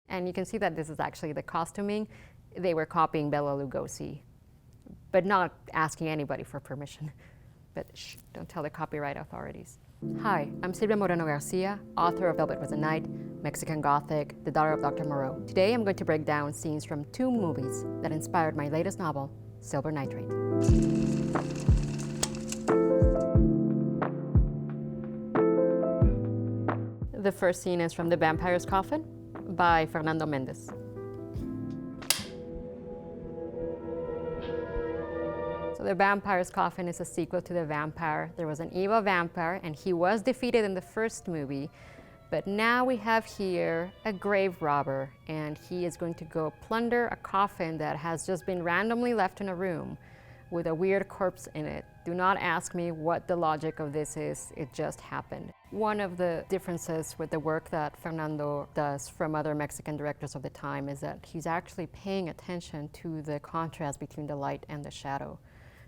And you can see that this is actually the costuming. They were copying Bela Lugosi, but not asking anybody for permission. But shh, don't tell the copyright authorities. Hi, I'm Silvia Moreno-Garcia, author of Velvet Was a Night, Mexican Gothic, The Daughter of Dr. Moreau. Today I'm going to break down scenes from two movies that inspired my latest novel, Silver Nitrate. The first scene is from The Vampires Coffin by Fernando Méndez. So The Vampires Coffin is a sequel to The Vampire. There was an evil vampire and he was defeated in the first movie, but now we have here a grave robber and he is going to go plunder a coffin that has just been randomly left in a room with a weird corpse in it. Do not ask me what the logic of this is, it just happened. One of the differences with the work that Fernando does from other Mexican directors of the time is that he's actually paying attention to the contrast between the light and the shadow.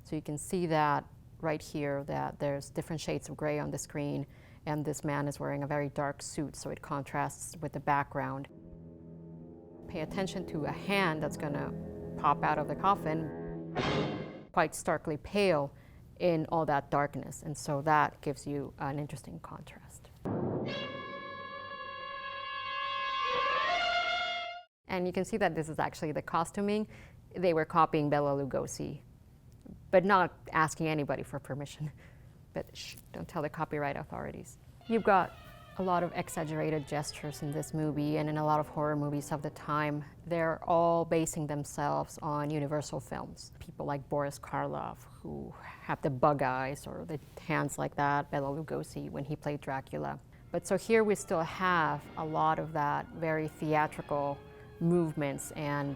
So you can see that right here, that there's different shades of gray on the screen, and this man is wearing a very dark suit, so it contrasts with the background. Pay attention to a hand that's gonna pop out of the coffin, quite starkly pale in all that darkness, and so that gives you an interesting contrast. And you can see that this is actually the costuming. They were copying Bela Lugosi, but not asking anybody for permission. But shh, don't tell the copyright authorities. You've got a lot of exaggerated gestures in this movie and in a lot of horror movies of the time. They're all basing themselves on Universal films. People like Boris Karloff, who have the bug eyes or the hands like that, Bela Lugosi when he played Dracula. But so here we still have a lot of that very theatrical movements and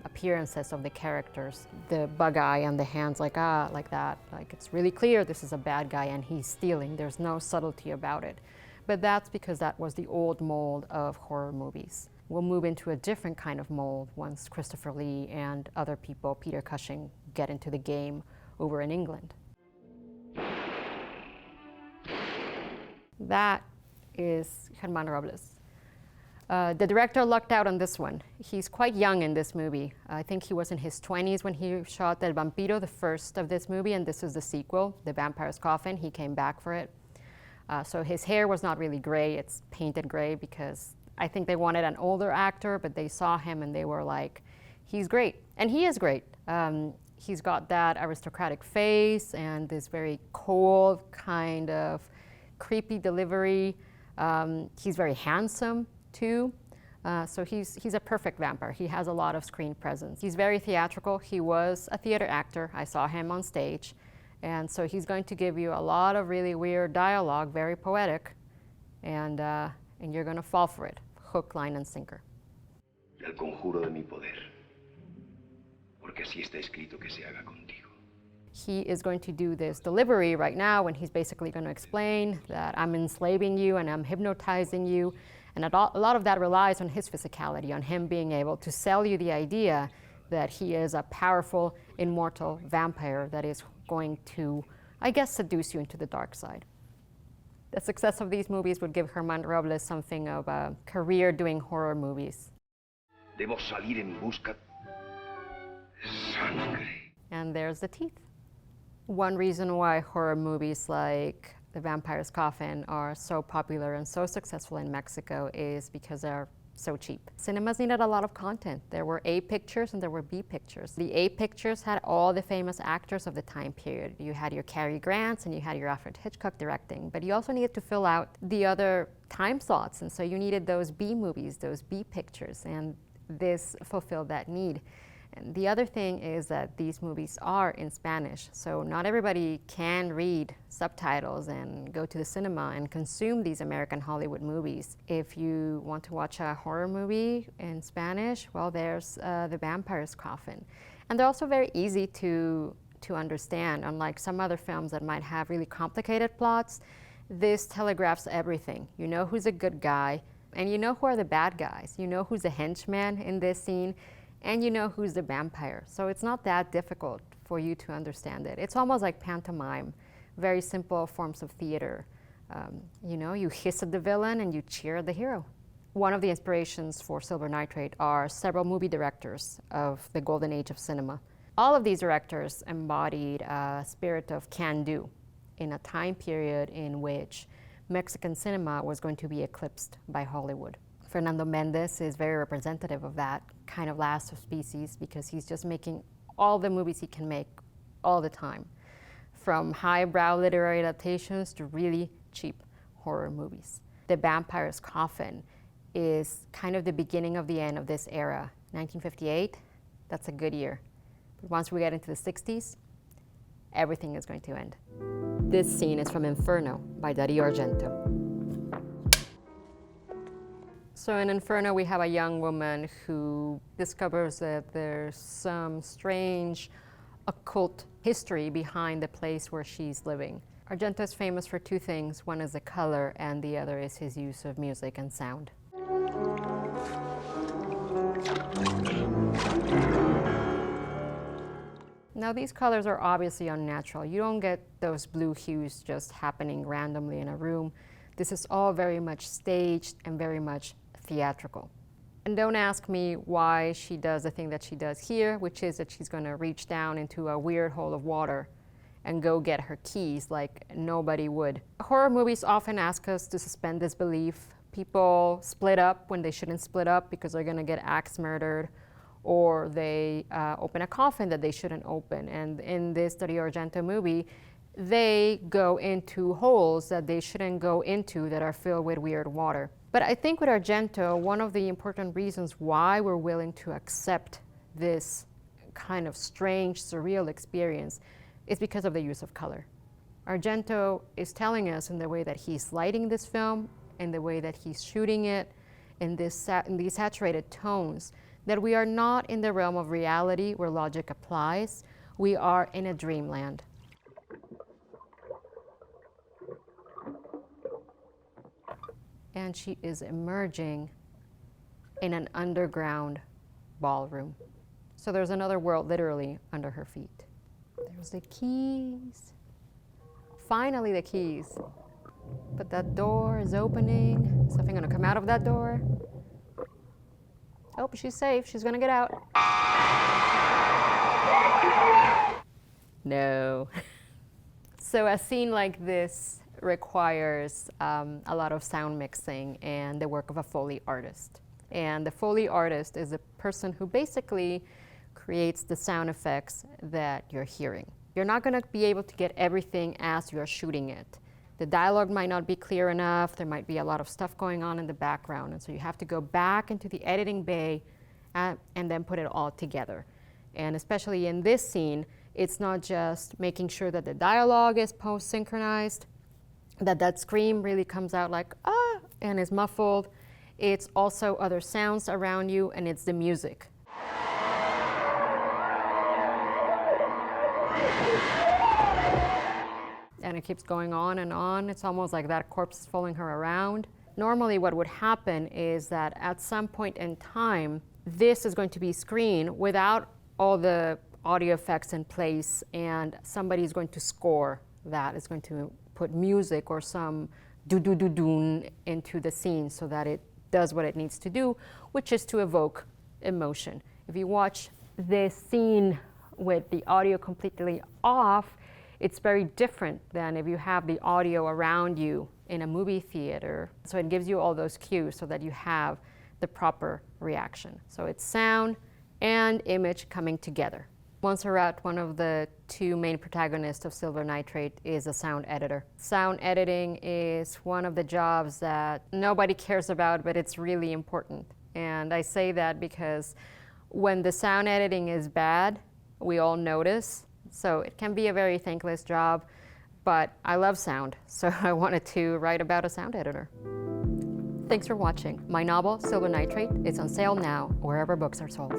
appearances of the characters. The bug eye and the hands like that. Like it's really clear this is a bad guy and he's stealing. There's no subtlety about it. But that's because that was the old mold of horror movies. We'll move into a different kind of mold once Christopher Lee and other people, Peter Cushing, get into the game over in England. That is Germán Robles. The director lucked out on this one. He's quite young in this movie. I think he was in his 20s when he shot El Vampiro, the first of this movie, and this is the sequel, The Vampires Coffin. He came back for it. So his hair was not really gray, it's painted gray because I think they wanted an older actor, but they saw him and they were like, he's great. And he is great. He's got that aristocratic face and this very cold kind of creepy delivery. He's very handsome too. So he's a perfect vampire. He has a lot of screen presence. He's very theatrical. He was a theater actor. I saw him on stage. And so he's going to give you a lot of really weird dialogue, very poetic, and you're going to fall for it, hook, line, and sinker. El conjuro de mi poder, porque así está escrito que se haga contigo. He is going to do this delivery right now when he's basically going to explain that I'm enslaving you and I'm hypnotizing you, and a lot of that relies on his physicality, on him being able to sell you the idea that he is a powerful, immortal vampire that is going to, I guess, seduce you into the dark side. The success of these movies would give Germán Robles something of a career doing horror movies. Debo salir en busca de sangre. And there's the teeth. One reason why horror movies like The Vampires Coffin are so popular and so successful in Mexico is because they're so cheap. Cinemas needed a lot of content. There were A pictures and there were B pictures. The A pictures had all the famous actors of the time period. You had your Cary Grants and you had your Alfred Hitchcock directing, but you also needed to fill out the other time slots, and so you needed those B movies, those B pictures, and this fulfilled that need. And the other thing is that these movies are in Spanish, so not everybody can read subtitles and go to the cinema and consume these American Hollywood movies. If you want to watch a horror movie in Spanish, well, there's The Vampires Coffin. And they're also very easy to understand. Unlike some other films that might have really complicated plots, this telegraphs everything. You know who's a good guy, and you know who are the bad guys. You know who's a henchman in this scene, and you know who's the vampire. So it's not that difficult for you to understand it. It's almost like pantomime, very simple forms of theater. You know, you hiss at the villain and you cheer at the hero. One of the inspirations for Silver Nitrate are several movie directors of the golden age of cinema. All of these directors embodied a spirit of can-do in a time period in which Mexican cinema was going to be eclipsed by Hollywood. Fernando Méndez is very representative of that kind of last of species because he's just making all the movies he can make all the time, from highbrow literary adaptations to really cheap horror movies. The Vampires Coffin is kind of the beginning of the end of this era. 1958, that's a good year. But once we get into the 60s, everything is going to end. This scene is from Inferno by Dario Argento. So in Inferno, we have a young woman who discovers that there's some strange occult history behind the place where she's living. Argento is famous for two things. One is the color, and the other is his use of music and sound. Now, these colors are obviously unnatural. You don't get those blue hues just happening randomly in a room. This is all very much staged and very much theatrical. And don't ask me why she does the thing that she does here, which is that she's going to reach down into a weird hole of water and go get her keys like nobody would. Horror movies often ask us to suspend disbelief. People split up when they shouldn't split up because they're going to get axe murdered, or they open a coffin that they shouldn't open. And in this Dario Argento movie, they go into holes that they shouldn't go into that are filled with weird water. But I think with Argento, one of the important reasons why we're willing to accept this kind of strange, surreal experience is because of the use of color. Argento is telling us in the way that he's lighting this film, in the way that he's shooting it, in these saturated tones, that we are not in the realm of reality where logic applies. We are in a dreamland. And she is emerging in an underground ballroom. So there's another world literally under her feet. There's the keys. Finally the keys. But that door is opening. Is something gonna come out of that door? Oh, she's safe. She's gonna get out. No. So a scene like this requires a lot of sound mixing and the work of a Foley artist. And the Foley artist is a person who basically creates the sound effects that you're hearing. You're not going to be able to get everything as you're shooting it. The dialogue might not be clear enough. There might be a lot of stuff going on in the background. And so you have to go back into the editing bay and then put it all together. And especially in this scene, it's not just making sure that the dialogue is post-synchronized, that scream really comes out like, ah, and is muffled. It's also other sounds around you, and it's the music. And it keeps going on and on. It's almost like that corpse is following her around. Normally what would happen is that at some point in time, this is going to be screened without all the audio effects in place, and somebody is going to score that, is going to put music or some do-do-do-doon into the scene so that it does what it needs to do, which is to evoke emotion. If you watch this scene with the audio completely off, it's very different than if you have the audio around you in a movie theater. So it gives you all those cues so that you have the proper reaction. So it's sound and image coming together. Montserrat, one of the two main protagonists of Silver Nitrate, is a sound editor. Sound editing is one of the jobs that nobody cares about, but it's really important. And I say that because when the sound editing is bad, we all notice. So it can be a very thankless job, but I love sound, so I wanted to write about a sound editor. Thanks for watching. My novel, Silver Nitrate, is on sale now wherever books are sold.